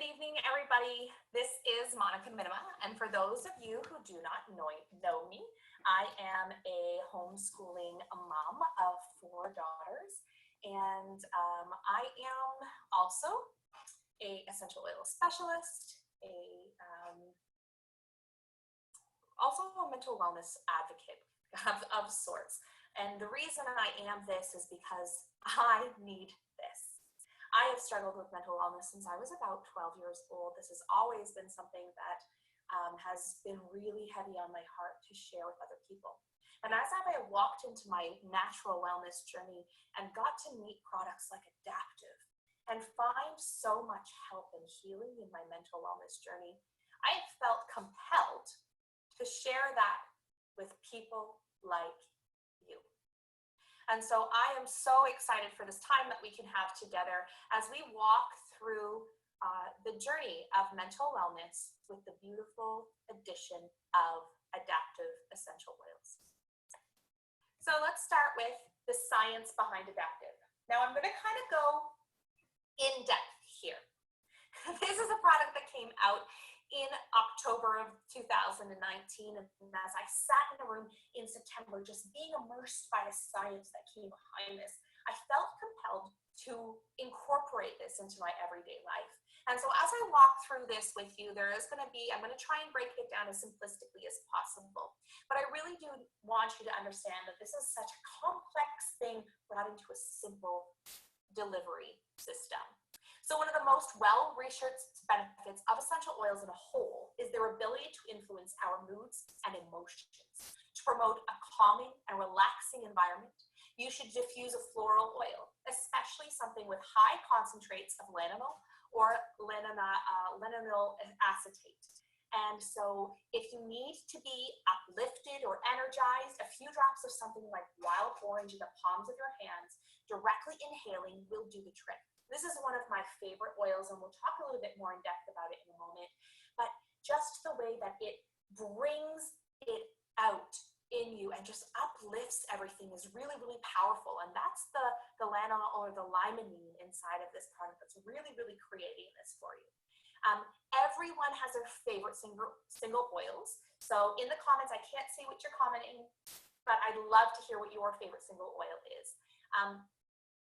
evening, everybody. This is Monica Minima, and for those of you who do not know me, I am a homeschooling mom of 4 daughters, and I am also a essential oil specialist, also a mental wellness advocate of sorts. And the reason I am this is because I need this. I have struggled with mental wellness since I was about 12 years old. This has always been something that has been really heavy on my heart to share with other people. And as I walked into my natural wellness journey and got to meet products like Adaptiv and find so much help and healing in my mental wellness journey, I felt compelled to share that with people like you. And so I am so excited for this time that we can have together as we walk through the journey of mental wellness with the beautiful addition of Adaptiv essential oils. So let's start with the science behind Adaptiv. Now I'm going to kind of go in depth here. This is a product that came out in October of 2019, and as I sat in a room in September, just being immersed by the science that came behind this, I felt compelled to incorporate this into my everyday life. And so as I walk through this with you, I'm going to try and break it down as simplistically as possible. But I really do want you to understand that this is such a complex thing brought into a simple delivery system. So one of the most well-researched benefits of essential oils in a whole is their ability to influence our moods and emotions. To promote a calming and relaxing environment, you should diffuse a floral oil, especially something with high concentrates of linalool or linalool acetate. And so if you need to be uplifted or energized, a few drops of something like wild orange in the palms of your hands, directly inhaling will do the trick. This is one of my favorite oils, and we'll talk a little bit more in depth about it in a moment, but just the way that it brings it out in you and just uplifts everything is really, really powerful. And that's the linalool or the limonene inside of this product that's really, really creating this for you. Everyone has their favorite single oils. So in the comments, I can't see what you're commenting, but I'd love to hear what your favorite single oil is.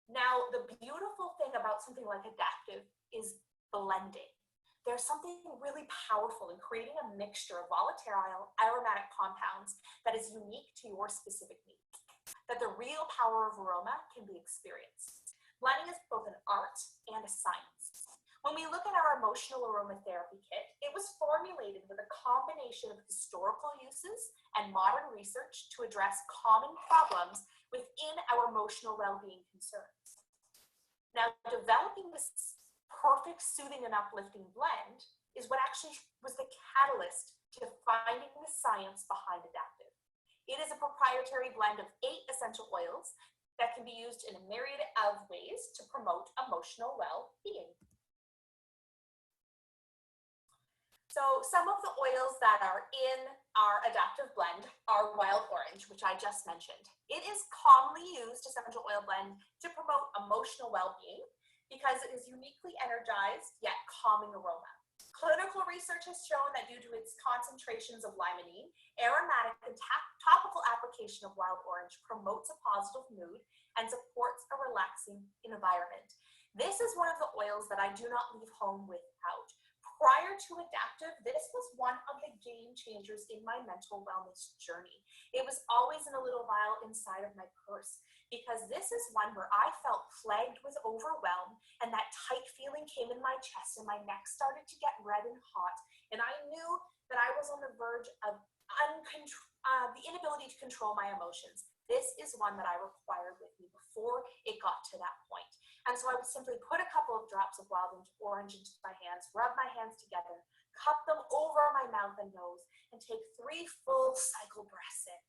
Now, the beautiful thing about something like Adaptiv is blending. There's something really powerful in creating a mixture of volatile aromatic compounds that is unique to your specific needs, that the real power of aroma can be experienced. Blending is both an art and a science. When we look at our emotional aromatherapy kit, it was formulated with a combination of historical uses and modern research to address common problems within our emotional well-being concerns. Now, developing this perfect soothing and uplifting blend is what actually was the catalyst to finding the science behind Adaptiv. It is a proprietary blend of 8 essential oils that can be used in a myriad of ways to promote emotional well-being. So some of the oils that are in our Adaptiv blend are wild orange, which I just mentioned. It is commonly used essential oil blend to promote emotional well-being because it is uniquely energized yet calming aroma. Clinical research has shown that due to its concentrations of limonene, aromatic and topical application of wild orange promotes a positive mood and supports a relaxing environment. This is one of the oils that I do not leave home without. Prior to Adaptiv, this was one of the game changers in my mental wellness journey. It was always in a little vial inside of my purse because this is one where I felt plagued with overwhelm and that tight feeling came in my chest and my neck started to get red and hot. And I knew that I was on the verge of the inability to control my emotions. This is one that I required with me before it got to that point. And so I would simply put a couple of drops of wild orange into my hands, rub my hands together, cup them over my mouth and nose, and take 3 full cycle breaths in.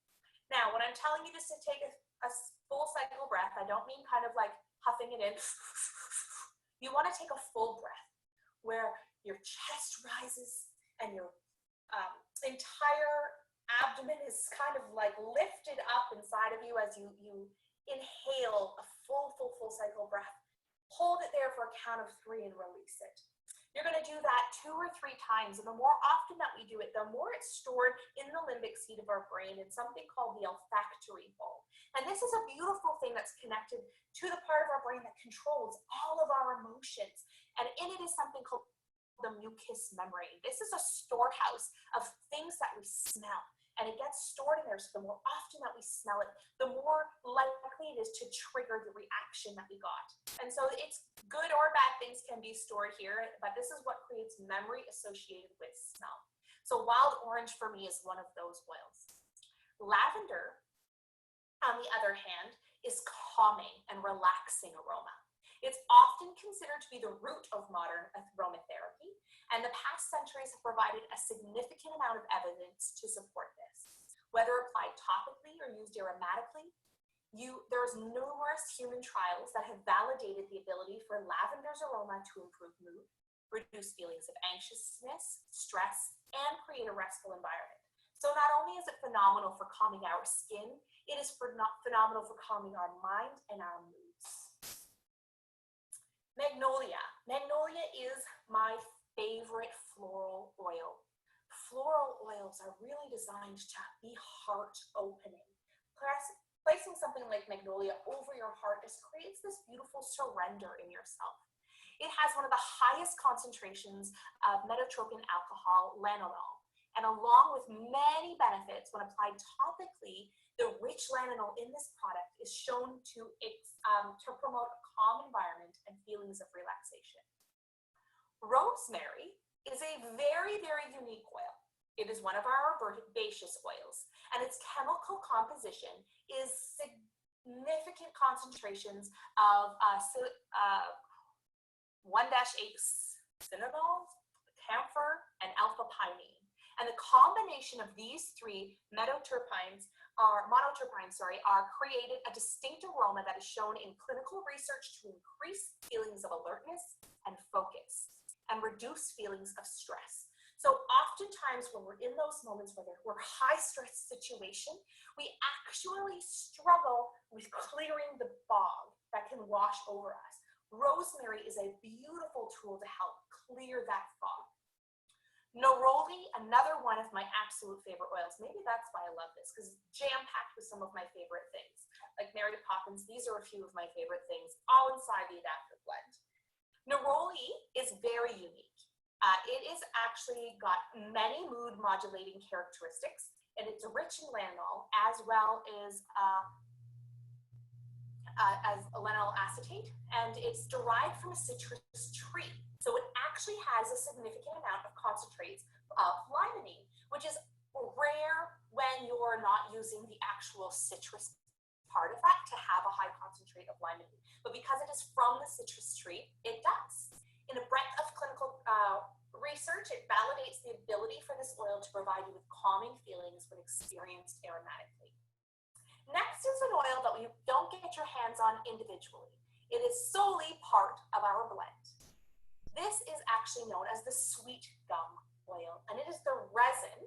Now, when I'm telling you just to take a full cycle breath, I don't mean kind of like huffing it in. You want to take a full breath where your chest rises and your entire abdomen is kind of like lifted up inside of you as you inhale a full cycle breath. Hold it there for a count of 3 and release it. You're going to do that 2 or 3 times, and the more often that we do it, the more it's stored in the limbic seat of our brain in something called the olfactory bulb. And this is a beautiful thing that's connected to the part of our brain that controls all of our emotions. And in it is something called the mucous membrane. This is a storehouse of things that we smell, and it gets stored in there. So the more often that we smell it, the more likely it is to trigger the reaction that we got. And so it's good or bad things can be stored here, but this is what creates memory associated with smell. So wild orange for me is one of those oils. Lavender, on the other hand, is calming and relaxing aroma. It's often considered to be the root of modern aromatherapy, and the past centuries have provided a significant amount of evidence to support this. Whether applied topically or used aromatically, there's numerous human trials that have validated the ability for lavender's aroma to improve mood, reduce feelings of anxiousness, stress, and create a restful environment. So not only is it phenomenal for calming our skin, it is phenomenal for calming our mind and our moods. Magnolia. Magnolia is my favorite floral oil. Floral oils are really designed to be heart-opening. Placing something like magnolia over your heart just creates this beautiful surrender in yourself. It has one of the highest concentrations of metotropin alcohol, lanolol, and along with many benefits when applied topically, the rich lanolol in this product is shown to promote a calm environment and feelings of relaxation. Rosemary is a very, very unique oil. It is one of our herbaceous oils, and its chemical composition is significant concentrations of 1-8-cinnamol, camphor, and alpha-pinene. And the combination of these 3 monoterpines are created a distinct aroma that is shown in clinical research to increase feelings of alertness and focus and reduce feelings of stress. So oftentimes when we're in those moments where we're high stress situation, we actually struggle with clearing the fog that can wash over us. Rosemary is a beautiful tool to help clear that fog. Neroli, another one of my absolute favorite oils. Maybe that's why I love this, because it's jam-packed with some of my favorite things. Like Mary Poppins, these are a few of my favorite things, all inside the Adaptiv blend. Neroli is very unique. It is actually got many mood modulating characteristics, and it's rich in lanolol as well as lanolol acetate, and it's derived from a citrus tree. So it actually has a significant amount of concentrates of limonene, which is rare when you're not using the actual citrus part of that to have a high concentrate of limonene. But because it is from the citrus tree, it does. In a breadth of clinical research, it validates the ability for this oil to provide you with calming feelings when experienced aromatically. Next is an oil that you don't get your hands on individually. It is solely part of our blend. This is actually known as the sweet gum oil, and it is the resin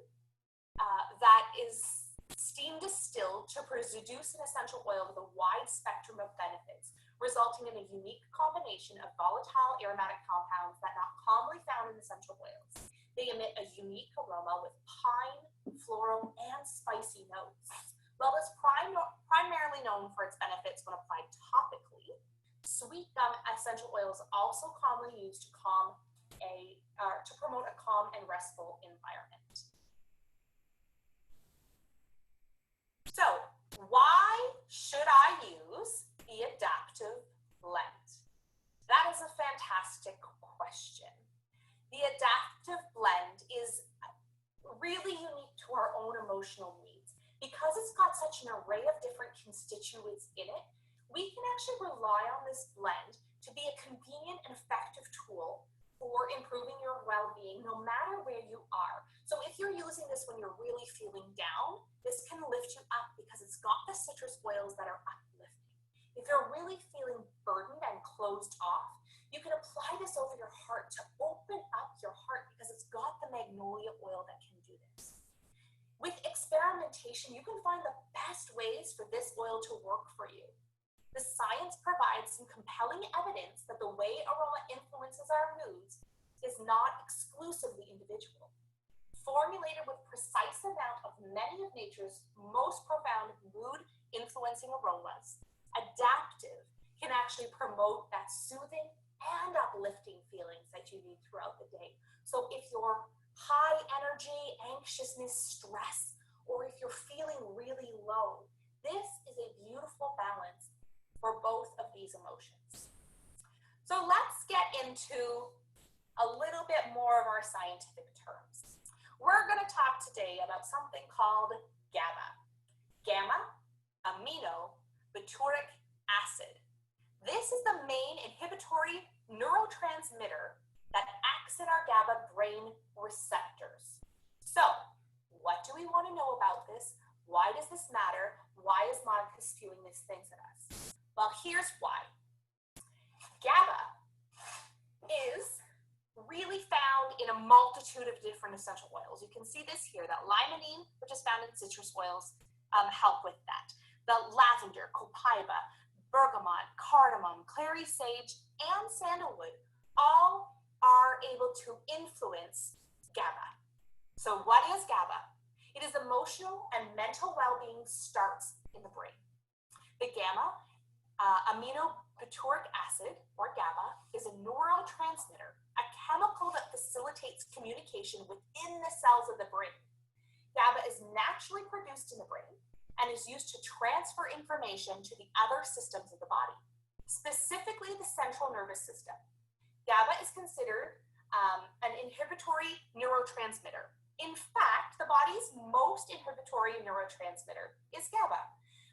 that is steam distilled to produce an essential oil with a wide spectrum of benefits, resulting in a unique combination of volatile aromatic compounds that are not commonly found in essential oils. They emit a unique aroma with pine, floral, and spicy notes. While it's primarily known for its benefits when applied topically, sweet gum essential oil is also commonly used to promote a calm and restful environment. So, why should I use the Adaptiv blend? That is a fantastic question. The Adaptiv blend is really unique to our own emotional needs. Because it's got such an array of different constituents in it, we can actually rely on this blend to be a convenient and effective tool for improving your well-being no matter where you are. So if you're using this when you're really feeling down, this can lift you up because it's got the citrus oils that are uplifting. If you're really feeling burdened and closed off, you can apply this over your heart to open up your heart because it's got the magnolia oil that can do this. With experimentation, you can find the best ways for this oil to work for you. The science provides some compelling evidence that the way aroma influences our moods is not exclusively individual. Formulated with precise amount of many of nature's most profound mood-influencing aromas, Adaptiv can actually promote that soothing and uplifting feelings that you need throughout the day. So if you're high energy, anxiousness, stress, or if you're feeling really low, this is a beautiful balance for both of these emotions. So let's get into a little bit more of our scientific terms. We're going to talk today about something called GABA. Gamma-aminobutyric acid. This is the main inhibitory neurotransmitter that acts at our GABA brain receptors. So, what do we want to know about this? Why does this matter? Why is Monica spewing these things at us? Well, here's why. GABA is really found in a multitude of different essential oils. You can see this here, that limonene, which is found in citrus oils, help with that. The lavender, copaiba, bergamot, cardamom, clary sage, and sandalwood all are able to influence GABA. So what is GABA? It is emotional and mental well-being starts in the brain. The gamma-aminobutyric acid, or GABA, is a neurotransmitter, a chemical that facilitates communication within the cells of the brain. GABA is naturally produced in the brain and is used to transfer information to the other systems of the body, specifically the central nervous system. GABA is considered an inhibitory neurotransmitter. In fact, the body's most inhibitory neurotransmitter is GABA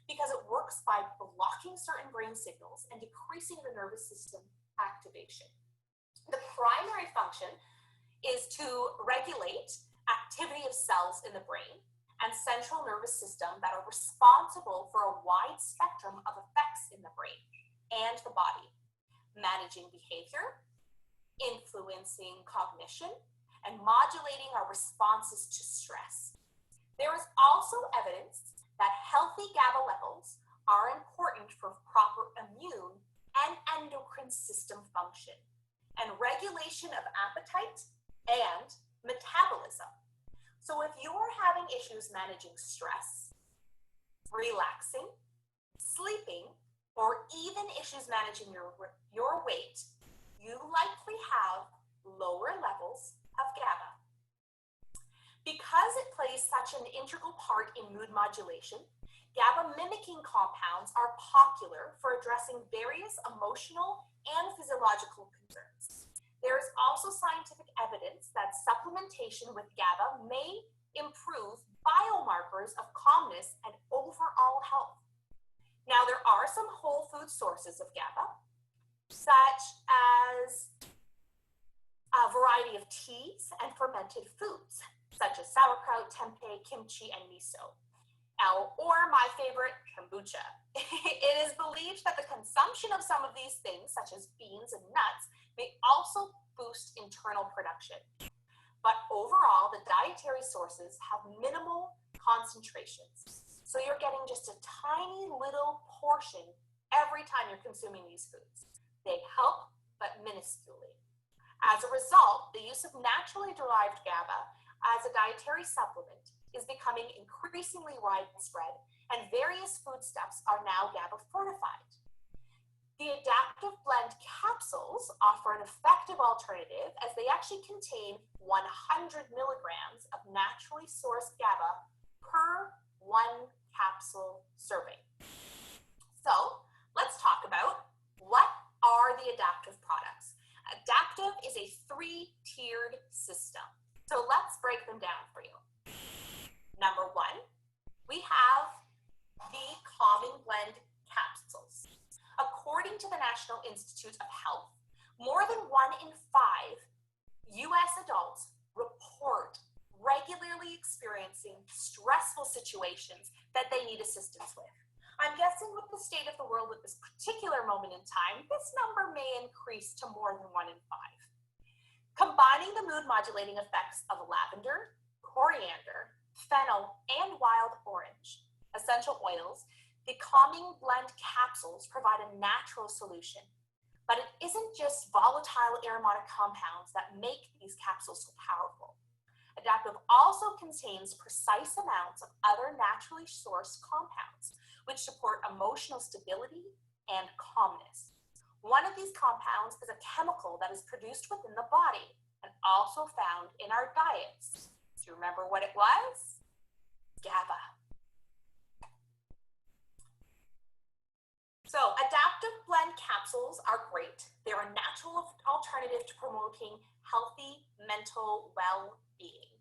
because it works by blocking certain brain signals and decreasing the nervous system activation. The primary function is to regulate activity of cells in the brain and central nervous system that are responsible for a wide spectrum of effects in the brain and the body, managing behavior, influencing cognition, and modulating our responses to stress. There is also evidence that healthy GABA levels are important for proper immune and endocrine system function and regulation of appetite and metabolism. So if you're having issues managing stress, relaxing, sleeping, or even issues managing your weight, you likely have lower levels of GABA. Because it plays such an integral part in mood modulation, GABA mimicking compounds are popular for addressing various emotional and physiological concerns. There is also scientific evidence that supplementation with GABA may improve biomarkers of calmness and overall health. Now, there are some whole food sources of GABA, such as a variety of teas and fermented foods, such as sauerkraut, tempeh, kimchi, and miso. Or my favorite, kombucha. It is believed that the consumption of some of these things, such as beans and nuts, may also boost internal production. But overall, the dietary sources have minimal concentrations. So you're getting just a tiny little portion every time you're consuming these foods. They help, but minusculely. As a result, the use of naturally derived GABA as a dietary supplement is becoming increasingly widespread, and various foodstuffs are now GABA fortified. The Adaptiv blend capsules offer an effective alternative as they actually contain 100 milligrams of naturally sourced GABA per 1 capsule serving. So let's talk about what are the Adaptiv products. Adaptiv is a 3-tiered system. So let's break them down for you. Number 1, we have the Calming Blend capsules. According to the National Institute of Health, more than 1 in 5 U.S. adults report regularly experiencing stressful situations that they need assistance with. I'm guessing with the state of the world at this particular moment in time, this number may increase to more than 1 in 5. Combining the mood modulating effects of lavender, coriander, fennel, and wild orange essential oils, the Calming Blend capsules provide a natural solution But it isn't just volatile aromatic compounds that make these capsules so powerful. Adaptiv also contains precise amounts of other naturally sourced compounds, which support emotional stability and calmness. One of these compounds is a chemical that is produced within the body and also found in our diets. Do you remember what it was? GABA. So Adaptiv blend capsules are great. They're a natural alternative to promoting healthy mental well-being.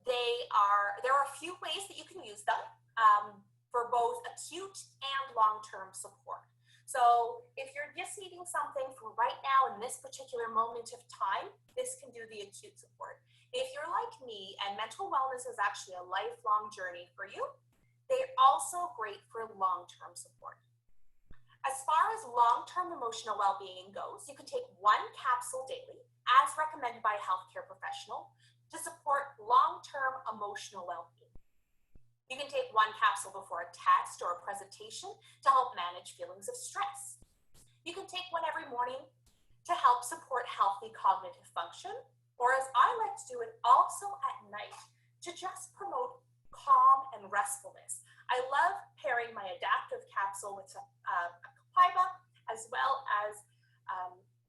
There are a few ways that you can use them for both acute and long-term support. So if you're just needing something for right now in this particular moment of time, this can do the acute support. If you're like me and mental wellness is actually a lifelong journey for you, they're also great for long-term support. As far as long-term emotional well-being goes, you can take one capsule daily, as recommended by a healthcare professional, to support long-term emotional well-being. You can take one capsule before a test or a presentation to help manage feelings of stress. You can take one every morning to help support healthy cognitive function, or as I like to do it, also at night to just promote calm and restfulness. I love pairing my Adaptiv capsule with a copaiba as well as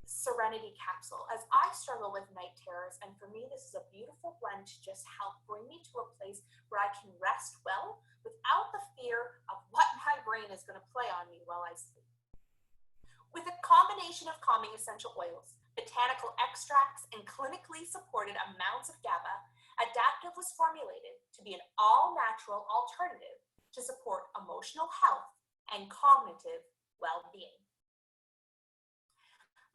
serenity capsule, as I struggle with night terrors, and for me this is a beautiful blend to just help bring me to a place where I can rest well without the fear of what my brain is going to play on me while I sleep. With a combination of calming essential oils, botanical extracts, and clinically supported amounts of GABA, Adaptiv was formulated to be an all-natural alternative to support emotional health and cognitive well-being.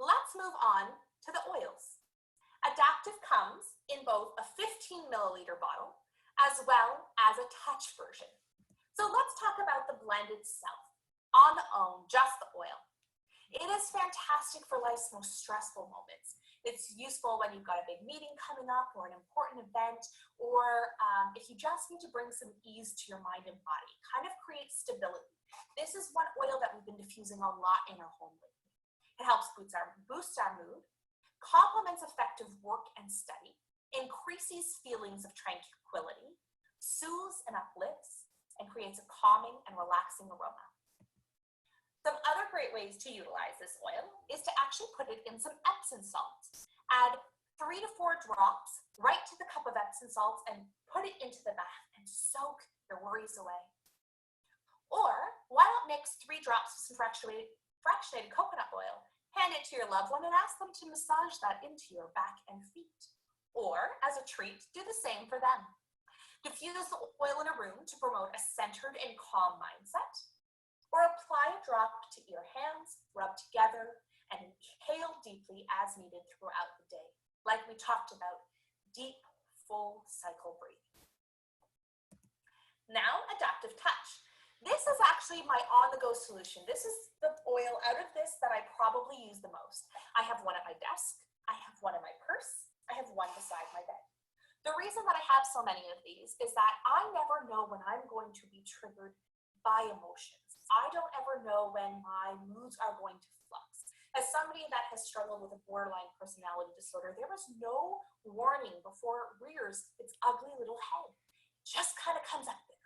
Let's move on to the oils. Adaptiv comes in both a 15 milliliter bottle as well as a touch version. So let's talk about the blend itself. On the own, just the oil. It is fantastic for life's most stressful moments. It's useful when you've got a big meeting coming up or an important event, or if you just need to bring some ease to your mind and body, kind of create stability. This is one oil that we've been diffusing a lot in our home lately. It helps boost our mood, complements effective work and study, increases feelings of tranquility, soothes and uplifts, and creates a calming and relaxing aroma. Some other great ways to utilize this oil is to actually put it in some Epsom salts. Add 3 to 4 drops right to the cup of Epsom salts and put it into the bath and soak your worries away. Or why not mix 3 drops of some fractionated coconut oil, hand it to your loved one and ask them to massage that into your back and feet. Or as a treat, do the same for them. Diffuse the oil in a room to promote a centered and calm mindset. Or apply a drop to your hands, rub together, and inhale deeply as needed throughout the day. Like we talked about, deep, full cycle breathing. Now, Adaptiv Touch. This is actually my on-the-go solution. This is the oil out of this that I probably use the most. I have one at my desk, I have one in my purse, I have one beside my bed. The reason that I have so many of these is that I never know when I'm going to be triggered by emotions. I don't ever know when my moods are going to flux. As somebody that has struggled with a borderline personality disorder, there was no warning before it rears its ugly little head. It just kind of comes up there.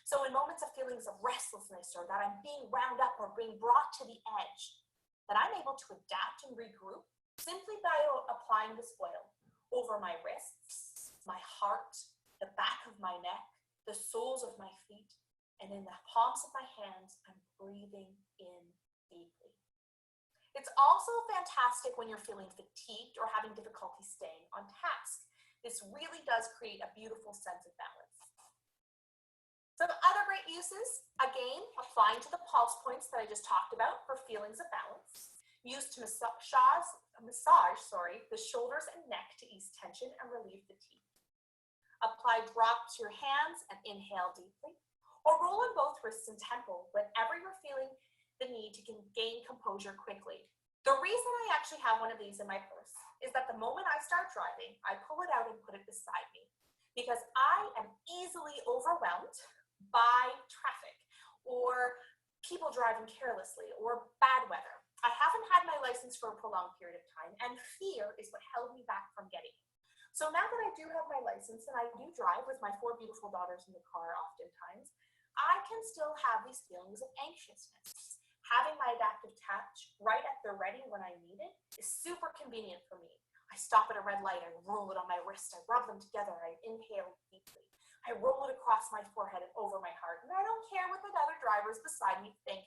So in moments of feelings of restlessness or that I'm being wound up or being brought to the edge, that I'm able to adapt and regroup simply by applying this oil over my wrists, my heart, the back of my neck, the soles of my feet, and in the palms of my hands, I'm breathing in deeply. It's also fantastic when you're feeling fatigued or having difficulty staying on task. This really does create a beautiful sense of balance. Some other great uses, again, applying to the pulse points that I just talked about for feelings of balance. Used to massage the shoulders and neck to ease tension and relieve fatigue. Apply drop to your hands and inhale deeply. Or roll in both wrists and temple whenever you're feeling the need to gain composure quickly. The reason I actually have one of these in my purse is that the moment I start driving, I pull it out and put it beside me because I am easily overwhelmed by traffic or people driving carelessly or bad weather. I haven't had my license for a prolonged period of time, and fear is what held me back from getting it. So now that I do have my license and I do drive with my 4 beautiful daughters in the car oftentimes, I can still have these feelings of anxiousness. Having my adaptive touch right at the ready when I need it is super convenient for me. I stop at a red light, I roll it on my wrist, I rub them together, I inhale deeply. I roll it across my forehead and over my heart, and I don't care what the other drivers beside me think.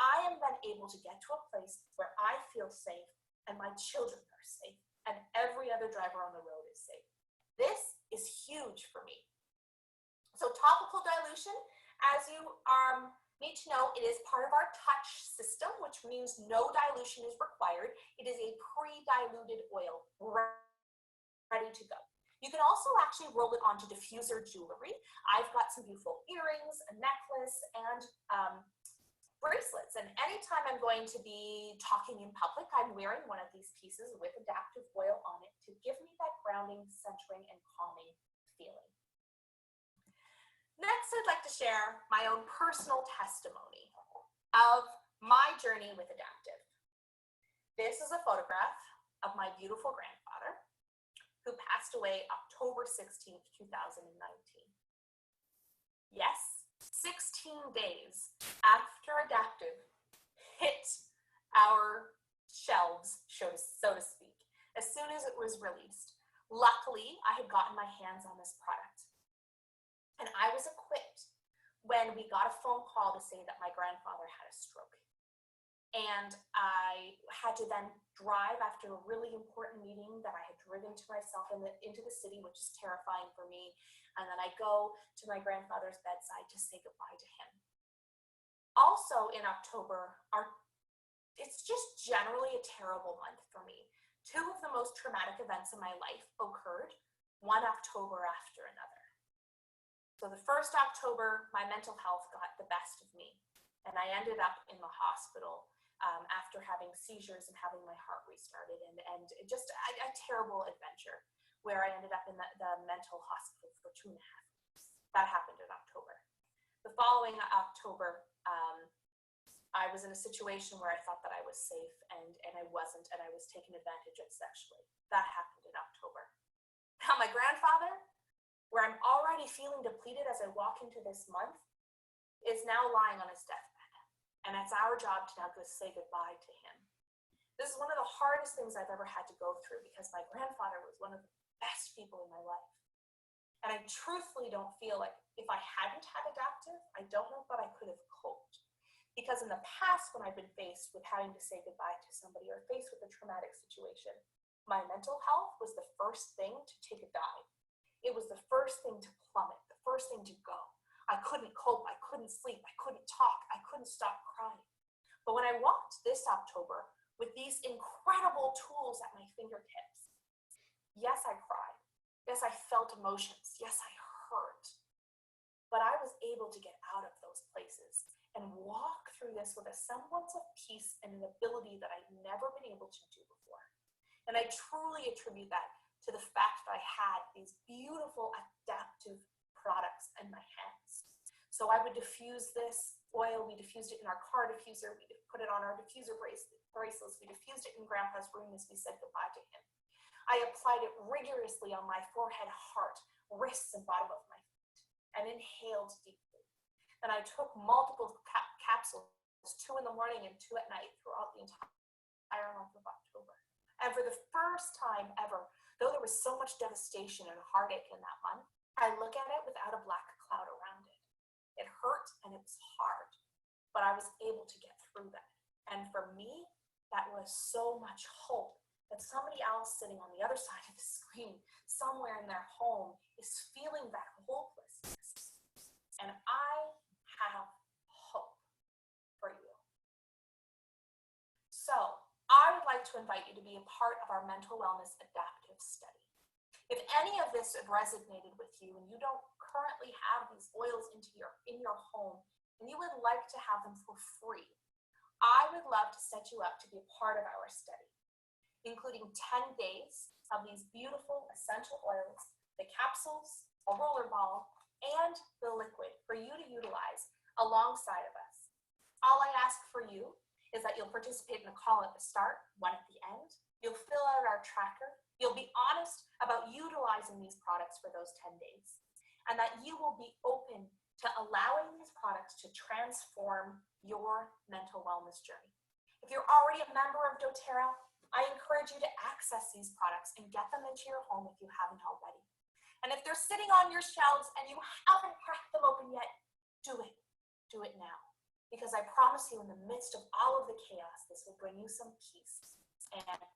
I am then able to get to a place where I feel safe and my children are safe and every other driver on the road is safe. This is huge for me. So topical dilution, as you need to know, it is part of our touch system, which means no dilution is required. It is a pre-diluted oil ready to go. You can also actually roll it onto diffuser jewelry. I've got some beautiful earrings, a necklace, and bracelets. And anytime I'm going to be talking in public, I'm wearing one of these pieces with Adaptiv oil on it to give me that grounding, centering, and calming feeling. Next, I'd like to share my own personal testimony of my journey with Adaptiv. This is a photograph of my beautiful grandfather who passed away October 16th, 2019. Yes, 16 days after Adaptiv hit our shelves, so to speak, as soon as it was released. Luckily, I had gotten my hands on this product. And I was equipped when we got a phone call to say that my grandfather had a stroke. And I had to then drive after a really important meeting that I had driven to myself into the city, which is terrifying for me. And then I go to my grandfather's bedside to say goodbye to him. Also in October, it's just generally a terrible month for me. 2 of the most traumatic events in my life occurred, one October after another. So the first October, my mental health got the best of me, and I ended up in the hospital after having seizures and having my heart restarted, and just a terrible adventure where I ended up in the mental hospital for 2.5 weeks. That happened in October. The following October, I was in a situation where I thought that I was safe, and I wasn't, and I was taken advantage of sexually. That happened in October. Now my grandfather, where I'm already feeling depleted as I walk into this month, is now lying on his deathbed. And it's our job to now go say goodbye to him. This is one of the hardest things I've ever had to go through because my grandfather was one of the best people in my life. And I truthfully don't feel like if I hadn't had Adaptiv, I don't know that I could have coped. Because in the past, when I've been faced with having to say goodbye to somebody or faced with a traumatic situation, my mental health was the first thing to take a dive. It was the first thing to plummet, the first thing to go. I couldn't cope, I couldn't sleep, I couldn't talk, I couldn't stop crying. But when I walked this October with these incredible tools at my fingertips, yes, I cried. Yes, I felt emotions. Yes, I hurt. But I was able to get out of those places and walk through this with a semblance of peace and an ability that I've never been able to do before. And I truly attribute that to the fact that I had these beautiful Adaptiv products in my hands. So I would diffuse this oil, we diffused it in our car diffuser, we put it on our diffuser bracelets, we diffused it in Grandpa's room as we said goodbye to him. I applied it rigorously on my forehead, heart, wrists, and bottom of my feet, and inhaled deeply. And I took multiple capsules, 2 in the morning and 2 at night throughout the entire month of October. And for the first time ever, though there was so much devastation and heartache in that month, I look at it without a black cloud around it. It hurt and it was hard, but I was able to get through that. And for me, that was so much hope that somebody else sitting on the other side of the screen, somewhere in their home, is feeling that hopelessness. And I have hope for you. So I would like to invite you to be a part of our mental wellness Adaptiv study. If any of this resonated with you and you don't currently have these oils in your home and you would like to have them for free, I would love to set you up to be a part of our study, including 10 days of these beautiful essential oils, the capsules, a roller ball, and the liquid for you to utilize alongside of us. All I ask for you is that you'll participate in a call at the start, one at the end. You'll fill out our tracker. You'll be honest about utilizing these products for those 10 days, and that you will be open to allowing these products to transform your mental wellness journey. If you're already a member of doTERRA, I encourage you to access these products and get them into your home if you haven't already. And if they're sitting on your shelves and you haven't cracked them open yet, do it. Do it now. Because I promise you, in the midst of all of the chaos, this will bring you some peace and